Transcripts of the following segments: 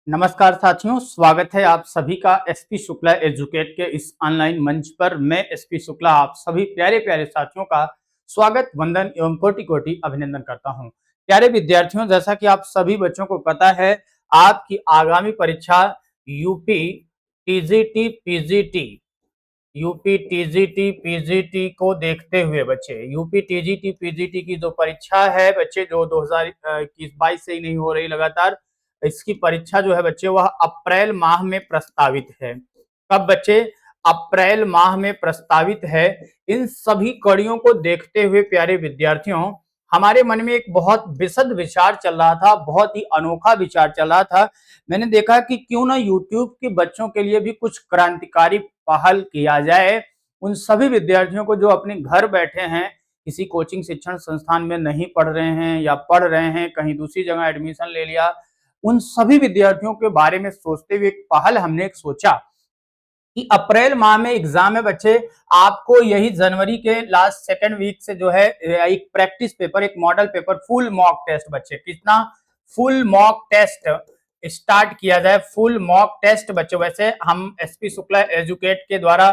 नमस्कार साथियों, स्वागत है आप सभी का एसपी शुक्ला एजुकेट के इस ऑनलाइन मंच पर। मैं एसपी शुक्ला आप सभी प्यारे प्यारे साथियों का स्वागत, वंदन एवं कोटि कोटि अभिनंदन करता हूं। प्यारे विद्यार्थियों, जैसा कि आप सभी बच्चों को पता है, आपकी आगामी परीक्षा UP TGT PGT UP TGT PGT को देखते हुए बच्चे, यूपी टीजीटी पीजीटी की जो परीक्षा है बच्चे, जो 2021-22 से ही नहीं हो रही लगातार, इसकी परीक्षा जो है बच्चे वह अप्रैल माह में प्रस्तावित है। कब बच्चे? अप्रैल माह में प्रस्तावित है। इन सभी कड़ियों को देखते हुए प्यारे विद्यार्थियों, हमारे मन में एक बहुत विशद विचार चल रहा था, बहुत ही अनोखा विचार चल रहा था। मैंने देखा कि क्यों ना यूट्यूब के बच्चों के लिए भी कुछ क्रांतिकारी पहल किया जाए। उन सभी विद्यार्थियों को जो अपने घर बैठे हैं, किसी कोचिंग शिक्षण संस्थान में नहीं पढ़ रहे हैं या पढ़ रहे हैं, कहीं दूसरी जगह एडमिशन ले लिया, उन सभी विद्यार्थियों के बारे में सोचते हुए एक पहल हमने एक सोचा कि अप्रैल माह में एग्जाम है बच्चे। आपको यही जनवरी के लास्ट सेकेंड वीक से जो है एक प्रैक्टिस पेपर, एक model paper, full mock test बच्चे, कितना फुल मॉक टेस्ट स्टार्ट किया जाए। फुल मॉक टेस्ट बच्चों, वैसे हम एसपी शुक्ला एजुकेट के द्वारा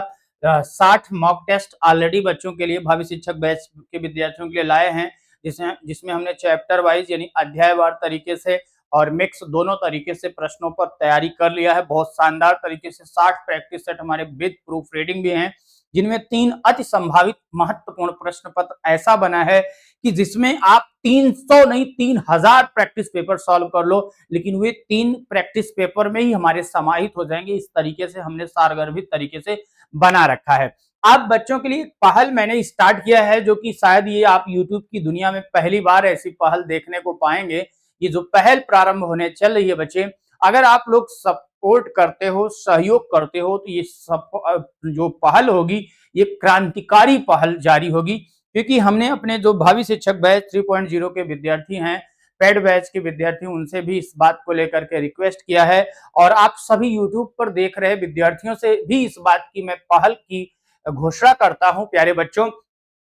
60 मॉक टेस्ट ऑलरेडी बच्चों के लिए, भावी शिक्षक बैच के विद्यार्थियों के लिए लाए हैं, जिसमें हमने चैप्टर वाइज यानी अध्यायवार तरीके से और मिक्स दोनों तरीके से प्रश्नों पर तैयारी कर लिया है। बहुत शानदार तरीके से 60 प्रैक्टिस सेट हमारे विद प्रूफ रीडिंग भी हैं, जिनमें 3 अति संभावित महत्वपूर्ण प्रश्न पत्र ऐसा बना है कि जिसमें आप 300 नहीं 3000 प्रैक्टिस पेपर सॉल्व कर लो, लेकिन वे 3 प्रैक्टिस पेपर में ही हमारे समाहित हो जाएंगे। इस तरीके से हमने सारगर्भित तरीके से बना रखा है। अब बच्चों के लिए पहल मैंने स्टार्ट किया है, जो कि शायद ये आप यूट्यूब की दुनिया में पहली बार ऐसी पहल देखने को पाएंगे। ये जो पहल प्रारंभ होने चल रही है बच्चे, अगर आप लोग सपोर्ट करते हो, सहयोग करते हो, तो ये सब जो पहल होगी ये क्रांतिकारी पहल जारी होगी। क्योंकि हमने अपने जो भावी शिक्षक बैच 3.0 के विद्यार्थी हैं, पेड बैच के विद्यार्थी, उनसे भी इस बात को लेकर के रिक्वेस्ट किया है, और आप सभी यूट्यूब पर देख रहे विद्यार्थियों से भी इस बात की मैं पहल की घोषणा करता हूं प्यारे बच्चों,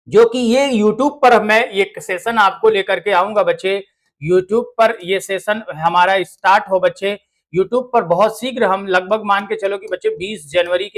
जो कि ये यूट्यूब पर मैं एक सेशन आपको लेकर के आऊंगा बच्चे। यूट्यूब पर ये सेशन हमारा स्टार्ट हो बच्चे। यूट्यूब पर बहुत शीघ्र, हम लगभग मान के चलो कि बच्चे 20 जनवरी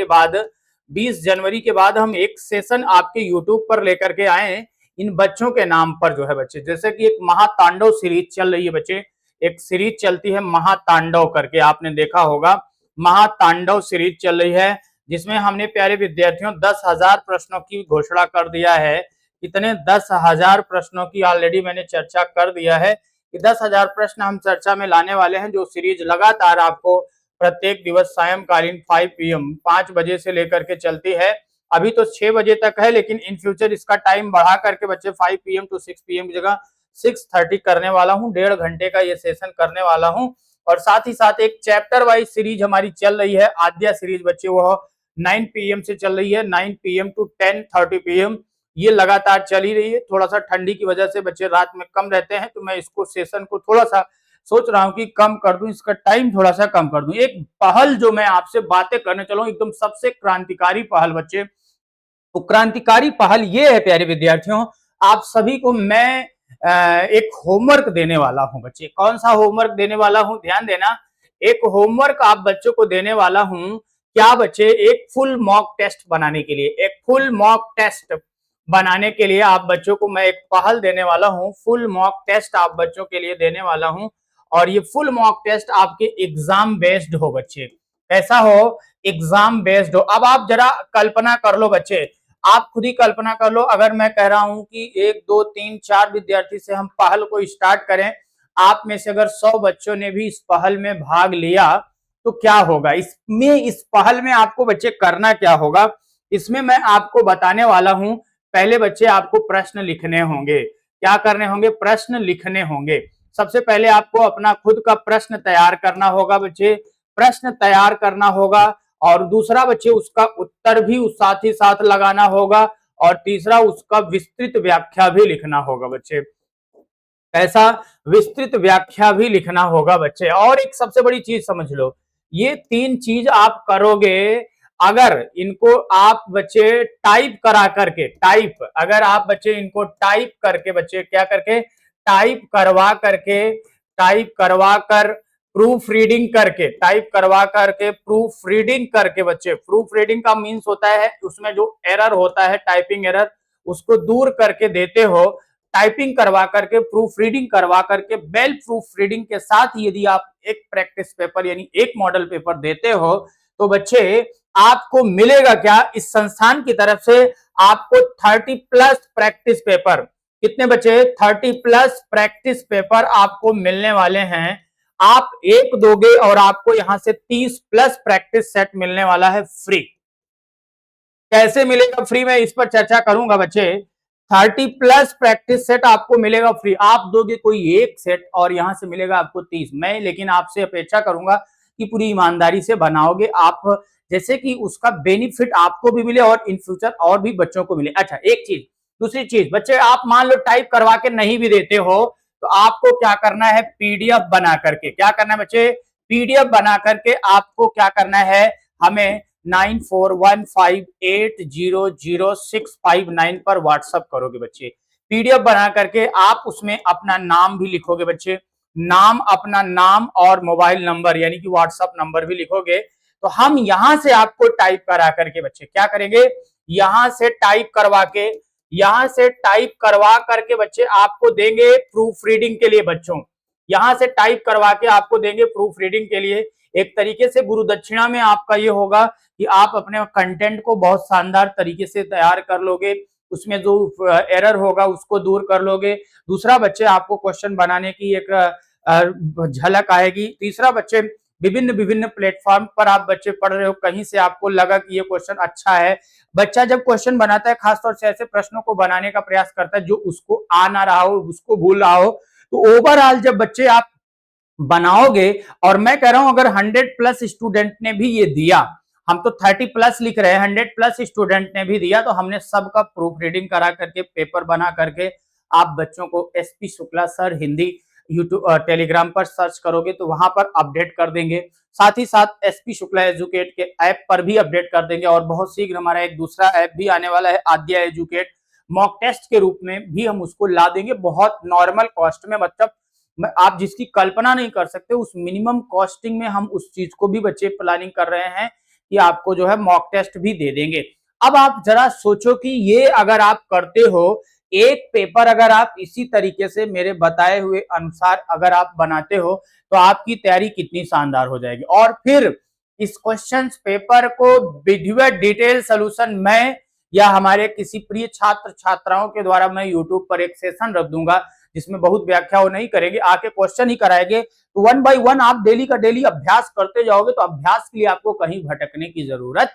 के बाद हम एक सेशन आपके यूट्यूब पर लेकर के आए, इन बच्चों के नाम पर जो है बच्चे। जैसे कि एक महातांडव सीरीज चल रही है बच्चे, एक सीरीज चलती है महातांडव करके, आपने देखा होगा, महातांडव सीरीज चल रही है, जिसमें हमने प्यारे विद्यार्थियों 10,000 प्रश्नों की घोषणा कर दिया है। कितने? 10,000 प्रश्नों की ऑलरेडी मैंने चर्चा कर दिया है कि 10,000 प्रश्न हम चर्चा में लाने वाले हैं, जो सीरीज लगातार आपको प्रत्येक दिवस सायंकालीन 5 PM 5 बजे से लेकर के चलती है। अभी तो 6 बजे तक है, लेकिन इन फ्यूचर इसका टाइम बढ़ा करके बच्चे 5 PM टू 6 PM की जगह 6:30 करने वाला हूँ। 1.5 घंटे का ये सेशन करने वाला हूँ। और साथ ही साथ एक चैप्टर वाइज सीरीज हमारी चल रही है, आद्या सीरीज बच्चे, वह 9 PM से चल रही है, 9 PM टू 10:30 PM। ये लगातार चल ही रही है। थोड़ा सा ठंडी की वजह से बच्चे रात में कम रहते हैं, तो मैं इसको सेशन को थोड़ा सा सोच रहा हूं कि कम कर दूं, इसका टाइम थोड़ा सा कम कर दूं। एक पहल जो मैं आपसे बातें करने चलूं, एकदम सबसे क्रांतिकारी पहल बच्चे। तो क्रांतिकारी पहल ये है प्यारे विद्यार्थियों, आप सभी को मैं एक होमवर्क देने वाला हूं बच्चे। कौन सा होमवर्क देने वाला हूं? ध्यान देना। एक होमवर्क आप बच्चों को देने वाला हूं। क्या बच्चे? एक फुल मॉक टेस्ट बनाने के लिए, एक फुल मॉक टेस्ट बनाने के लिए आप बच्चों को मैं एक पहल देने वाला हूं। फुल मॉक टेस्ट आप बच्चों के लिए देने वाला हूं, और ये फुल मॉक टेस्ट आपके एग्जाम बेस्ड हो बच्चे। कैसा हो? एग्जाम बेस्ड हो। अब आप जरा कल्पना कर लो बच्चे, आप खुद ही कल्पना कर लो, अगर मैं कह रहा हूं कि 1 2 3 4 विद्यार्थी से हम पहल को स्टार्ट करें, आप में से अगर 100 बच्चों ने भी इस पहल में भाग लिया, तो क्या होगा? इसमें, इस पहल में आपको बच्चे करना क्या होगा, इसमें मैं आपको बताने वाला हूं। पहले बच्चे आपको प्रश्न लिखने होंगे। क्या करने होंगे? प्रश्न लिखने होंगे। सबसे पहले आपको अपना खुद का प्रश्न तैयार करना होगा बच्चे, प्रश्न तैयार करना होगा। और दूसरा बच्चे, उसका उत्तर भी उस साथ ही साथ लगाना होगा। और तीसरा, उसका विस्तृत व्याख्या भी लिखना होगा बच्चे। ऐसा विस्तृत व्याख्या भी लिखना होगा बच्चे। और एक सबसे बड़ी चीज समझ लो, ये 3 चीज आप करोगे, अगर इनको आप बच्चे टाइप करा करके, टाइप, अगर आप बच्चे इनको टाइप करके, बच्चे क्या करके, टाइप करवा करके, टाइप करवा कर प्रूफ रीडिंग करके, टाइप करवा करके प्रूफ रीडिंग करके बच्चे, प्रूफ रीडिंग का मीन्स होता है उसमें जो एरर होता है, टाइपिंग एरर, उसको दूर करके देते हो। टाइपिंग करवा करके, प्रूफ रीडिंग करवा करके, वेल प्रूफ रीडिंग के साथ यदि आप एक प्रैक्टिस पेपर यानी एक मॉडल पेपर देते हो तो बच्चे आपको मिलेगा क्या, इस संस्थान की तरफ से आपको 30+ प्रैक्टिस पेपर, कितने बच्चे, 30+ प्रैक्टिस पेपर आपको मिलने वाले हैं। आप एक दोगे और आपको यहां से 30+ प्रैक्टिस सेट मिलने वाला है फ्री। कैसे मिलेगा फ्री, में इस पर चर्चा करूंगा बच्चे। 30+ प्रैक्टिस सेट आपको मिलेगा फ्री, आप दोगे कोई एक सेट और यहां से मिलेगा आपको 30। मैं लेकिन आपसे अपेक्षा करूंगा कि पूरी ईमानदारी से बनाओगे आप, जैसे कि उसका बेनिफिट आपको भी मिले और इन फ्यूचर और भी बच्चों को मिले। अच्छा, एक चीज, दूसरी चीज बच्चे, आप मान लो टाइप करवा के नहीं भी देते हो तो आपको क्या करना है, पीडीएफ बना करके, क्या करना है बच्चे, पीडीएफ बना करके आपको क्या करना है, हमें 9415800659 पर व्हाट्सएप करोगे बच्चे। पीडीएफ बना करके आप उसमें अपना नाम भी लिखोगे बच्चे, नाम, अपना नाम और मोबाइल नंबर यानी कि व्हाट्सएप नंबर भी लिखोगे। तो हम यहां से आपको टाइप करा करके बच्चे क्या करेंगे, यहां से टाइप करवा के, यहां से टाइप करवा करके बच्चे आपको देंगे प्रूफ रीडिंग के लिए। बच्चों यहां से टाइप करवा के आपको देंगे प्रूफ रीडिंग के लिए। एक तरीके से गुरु दक्षिणा में आपका ये होगा कि आप अपने कंटेंट को बहुत शानदार तरीके से तैयार कर लोगे, उसमें जो एरर होगा उसको दूर कर लोगे। दूसरा बच्चे, आपको क्वेश्चन बनाने की एक झलक आएगी। तीसरा बच्चे, विभिन्न विभिन्न प्लेटफॉर्म पर आप बच्चे पढ़ रहे हो, कहीं से आपको लगा कि ये क्वेश्चन अच्छा है, बच्चा जब क्वेश्चन बनाता है खासतौर से ऐसे प्रश्नों को बनाने का प्रयास करता है जो उसको आ ना रहा हो, उसको भूल रहा हो, तो ओवरऑल जब बच्चे आप बनाओगे, और मैं कह रहा हूं अगर 100+ स्टूडेंट ने भी ये दिया, हम तो 30+ लिख रहे हैं, 100+ स्टूडेंट ने भी दिया, तो हमने सबका प्रूफ रीडिंग करा करके पेपर बना करके आप बच्चों को SP Shukla sir Hindi YouTube Telegram पर सर्च करोगे तो वहां पर अपडेट कर देंगे। साथ ही साथ एसपी शुक्ला एजुकेट के ऐप पर भी अपडेट कर देंगे, और बहुत शीघ्र हमारा एक दूसरा ऐप भी आने वाला है, आद्या एजुकेट, मॉक टेस्ट के रूप में भी हम उसको ला देंगे, बहुत नॉर्मल कॉस्ट में, मतलब आप जिसकी कल्पना नहीं कर सकते, उस मिनिमम कॉस्टिंग में हम उस चीज को भी बच्चे प्लानिंग कर रहे हैं कि आपको जो है मॉक टेस्ट भी दे देंगे। अब आप जरा सोचो कि ये अगर आप करते हो, एक पेपर अगर आप इसी तरीके से मेरे बताए हुए अनुसार अगर आप बनाते हो तो आपकी तैयारी कितनी शानदार हो जाएगी। और फिर इस क्वेश्चन पेपर को विधिवत डिटेल सोल्यूशन मैं या हमारे किसी प्रिय छात्र छात्राओं के द्वारा मैं यूट्यूब पर एक सेशन रख दूंगा जिसमें बहुत व्याख्या वो नहीं करेंगे, आके क्वेश्चन ही कराएंगे। तो 1 बाय 1 आप डेली का डेली अभ्यास करते जाओगे तो अभ्यास के लिए आपको कहीं भटकने की जरूरत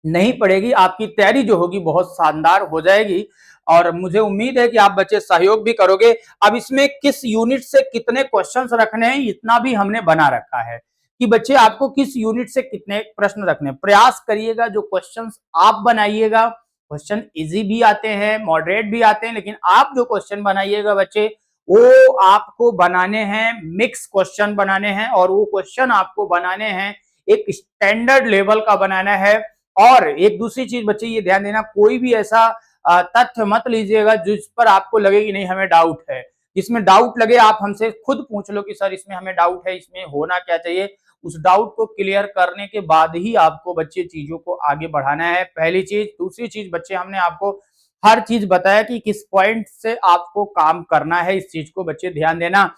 नहीं पड़ेगी, आपकी तैयारी जो होगी बहुत शानदार हो जाएगी। और मुझे उम्मीद है कि आप बच्चे सहयोग भी करोगे। अब इसमें किस यूनिट से कितने क्वेश्चंस रखने हैं इतना भी हमने बना रखा है कि बच्चे आपको किस यूनिट से कितने प्रश्न रखने, प्रयास करिएगा जो क्वेश्चंस आप बनाइएगा, क्वेश्चन इजी भी आते हैं, मॉडरेट भी आते हैं, लेकिन आप जो क्वेश्चन बनाइएगा बच्चे वो आपको बनाने हैं, मिक्स क्वेश्चन बनाने हैं, और वो क्वेश्चन आपको बनाने हैं एक स्टैंडर्ड लेवल का बनाना है। और एक दूसरी चीज बच्चे ये ध्यान देना, कोई भी ऐसा तथ्य मत लीजिएगा जिस पर आपको लगे कि नहीं हमें डाउट है, जिसमें डाउट लगे आप हमसे खुद पूछ लो कि सर इसमें हमें डाउट है, इसमें होना क्या चाहिए। उस डाउट को क्लियर करने के बाद ही आपको बच्चे चीजों को आगे बढ़ाना है, पहली चीज। दूसरी चीज बच्चे, हमने आपको हर चीज बताया कि किस पॉइंट से आपको काम करना है, इस चीज को बच्चे ध्यान देना।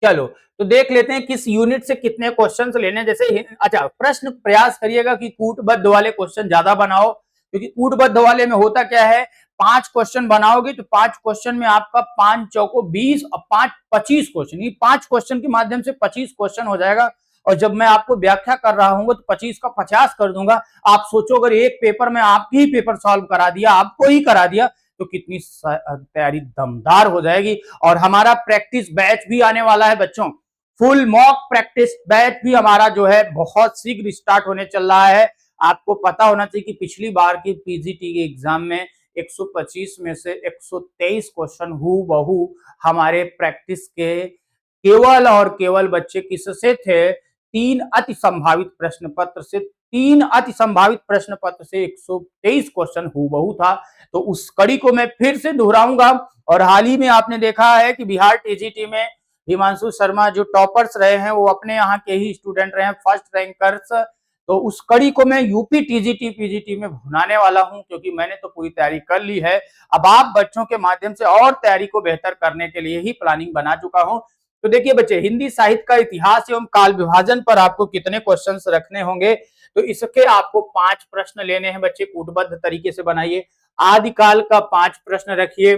चलो तो देख लेते हैं किस यूनिट से कितने क्वेश्चंस लेने, जैसे अच्छा प्रश्न प्रयास करिएगा कि कूटबद्ध वाले क्वेश्चन ज्यादा बनाओ, क्योंकि कूटबद्ध वाले में होता क्या है, 5 क्वेश्चन बनाओगे तो 5 क्वेश्चन में आपका 5 चौको 20 और 5 25 क्वेश्चन, ये 5 क्वेश्चन के माध्यम से 25 क्वेश्चन हो जाएगा। और जब मैं आपको व्याख्या कर रहा हूं तो 25 का 50 कर दूंगा। आप सोचो अगर एक पेपर में आपकी ही पेपर सॉल्व करा दिया, आपको ही करा दिया, तो कितनी तैयारी दमदार हो जाएगी। और हमारा प्रैक्टिस बैच भी आने वाला है बच्चों, फुल मॉक प्रैक्टिस बैच भी हमारा जो है बहुत शीघ्र स्टार्ट होने चल रहा है। आपको पता होना चाहिए कि पिछली बार की पीजीटी के एग्जाम में 125 में से 123 क्वेश्चन हूबहू हमारे प्रैक्टिस के केवल और केवल बच्चे किससे थे, 3 अति संभावित प्रश्न पत्र से, 3 अति संभावित प्रश्न पत्र से 123 क्वेश्चन हूबहू था। तो उस कड़ी को मैं फिर से दोहराऊंगा। और हाल ही में आपने देखा है कि बिहार टीजीटी में हिमांशु शर्मा जो टॉपर्स रहे हैं वो अपने यहाँ के ही स्टूडेंट रहे हैं, फर्स्ट रैंकर्स। तो उस कड़ी को मैं यूपी टीजीटी पीजीटी में भुनाने वाला हूं, क्योंकि मैंने तो पूरी तैयारी कर ली है। अब आप बच्चों के माध्यम से और तैयारी को बेहतर करने के लिए ही प्लानिंग बना चुका हूं। तो देखिए बच्चे, हिंदी साहित्य का इतिहास एवं काल विभाजन पर आपको कितने क्वेश्चंस रखने होंगे, तो इसके आपको 5 प्रश्न लेने हैं बच्चे, कूटबद्ध तरीके से बनाइए। आदिकाल का 5 प्रश्न रखिए,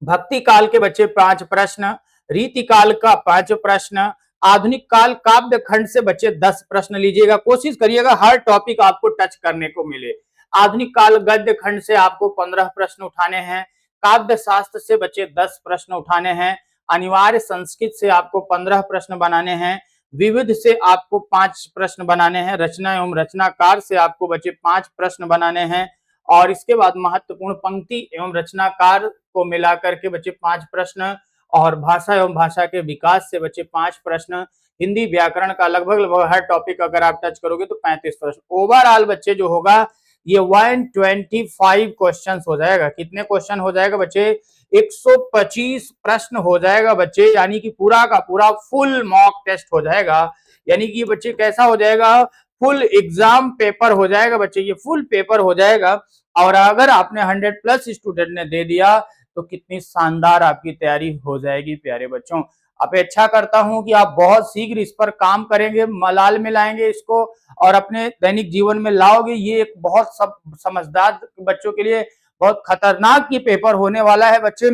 भक्ति काल के बच्चे 5 प्रश्न, रीति काल का 5 प्रश्न, आधुनिक काल काव्य खंड से बच्चे 10 प्रश्न लीजिएगा। कोशिश करिएगा हर टॉपिक आपको टच करने को मिले। आधुनिक काल गद्य खंड से आपको 15 प्रश्न उठाने हैं, काव्य शास्त्र से बच्चे 10 प्रश्न उठाने हैं, अनिवार्य संस्कृत से आपको 15 प्रश्न बनाने हैं, विविध से आपको 5 प्रश्न बनाने हैं, रचना एवं रचनाकार से आपको बच्चे 5 प्रश्न बनाने हैं, और इसके बाद महत्वपूर्ण पंक्ति एवं रचनाकार को मिलाकर के बच्चे 5 प्रश्न, और भाषा एवं भाषा के विकास से बच्चे 5 प्रश्न, हिंदी व्याकरण का लगभग लगभग हर टॉपिक अगर आप टच करोगे तो 35 प्रश्न। ओवरऑल बच्चे जो होगा ये 125 क्वेश्चन हो जाएगा। कितने क्वेश्चन हो जाएगा बच्चे? 125 प्रश्न हो जाएगा बच्चे, यानी कि पूरा का पूरा फुल मॉक टेस्ट हो जाएगा। यानी कि बच्चे कैसा हो जाएगा? फुल एग्जाम पेपर हो जाएगा बच्चे, ये फुल पेपर हो जाएगा। और अगर आपने 100+ स्टूडेंट ने दे दिया तो कितनी शानदार आपकी तैयारी हो जाएगी प्यारे बच्चों। अपेक्षा करता हूं कि आप बहुत शीघ्र इस पर काम करेंगे, मलाल में लाएंगे इसको और अपने दैनिक जीवन में लाओगे। ये एक बहुत समझदार बच्चों के लिए बहुत खतरनाक ये पेपर होने वाला है बच्चे।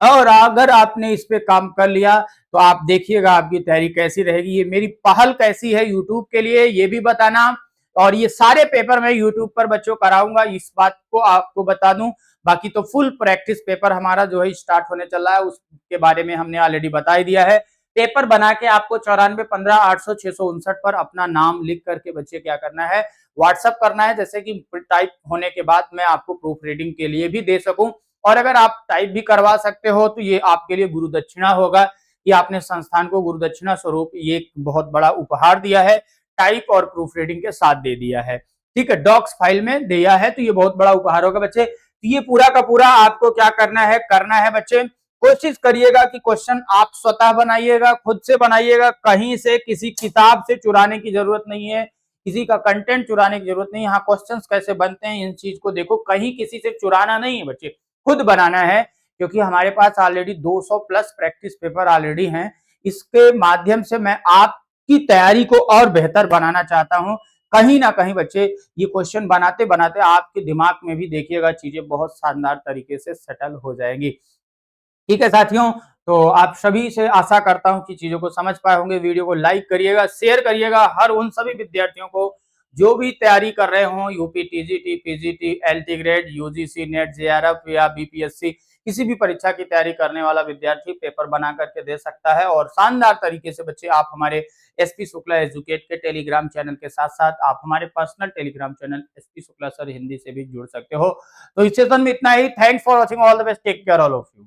और अगर आपने इस पे काम कर लिया तो आप देखिएगा आपकी तैयारी कैसी रहेगी। ये मेरी पहल कैसी है यूट्यूब के लिए ये भी बताना, और ये सारे पेपर मैं यूट्यूब पर बच्चों कराऊंगा, इस बात को आपको बता दूं। बाकी तो फुल प्रैक्टिस पेपर हमारा जो है स्टार्ट होने चला है, उसके बारे में हमने ऑलरेडी बता ही दिया है। पेपर बना के आपको 9415 800 659 पर अपना नाम लिख करके बच्चे क्या करना है, व्हाट्सअप करना है, जैसे कि टाइप होने के बाद मैं आपको प्रूफ रीडिंग के लिए भी दे सकूं। और अगर आप टाइप भी करवा सकते हो तो ये आपके लिए गुरु दक्षिणा होगा कि आपने संस्थान को गुरु दक्षिणा स्वरूप ये बहुत बड़ा उपहार दिया है, टाइप और प्रूफ रीडिंग के साथ दे दिया है। ठीक है, डॉक्स फाइल में दिया है, तो ये बहुत बड़ा उपहार होगा बच्चे। तो ये पूरा का पूरा आपको क्या करना है बच्चे, कोशिश करिएगा कि क्वेश्चन आप स्वतः बनाइएगा, खुद से बनाइएगा, कहीं से किसी किताब से चुराने की जरूरत नहीं है, किसी का कंटेंट चुराने की जरूरत नहीं है। हाँ, क्वेश्चंस कैसे बनते हैं इन चीज को देखो, कहीं किसी से चुराना नहीं है बच्चे, खुद बनाना है। क्योंकि हमारे पास ऑलरेडी 200+ प्रैक्टिस पेपर ऑलरेडी हैं, इसके माध्यम से मैं आपकी तैयारी को और बेहतर बनाना चाहता हूं। कहीं ना कहीं बच्चे ये क्वेश्चन बनाते बनाते आपके दिमाग में भी देखिएगा चीजें बहुत शानदार तरीके से सेटल हो जाएंगी। ठीक है साथियों, तो आप सभी से आशा करता हूं कि चीजों को समझ पाए होंगे। वीडियो को लाइक करिएगा, शेयर करिएगा हर उन सभी विद्यार्थियों को जो भी तैयारी कर रहे हो, UP TGT PGT LT grade UGC net JRF या बीपीएससी, किसी भी परीक्षा की तैयारी करने वाला विद्यार्थी पेपर बना करके दे सकता है। और शानदार तरीके से बच्चे आप हमारे एसपी शुक्ला एजुकेट के टेलीग्राम चैनल के साथ साथ आप हमारे personal Telegram channel SP Shukla sir Hindi से भी जुड़ सकते हो। तो इस सेशन में इतना ही। Thanks for watching, all the best, take care all of you.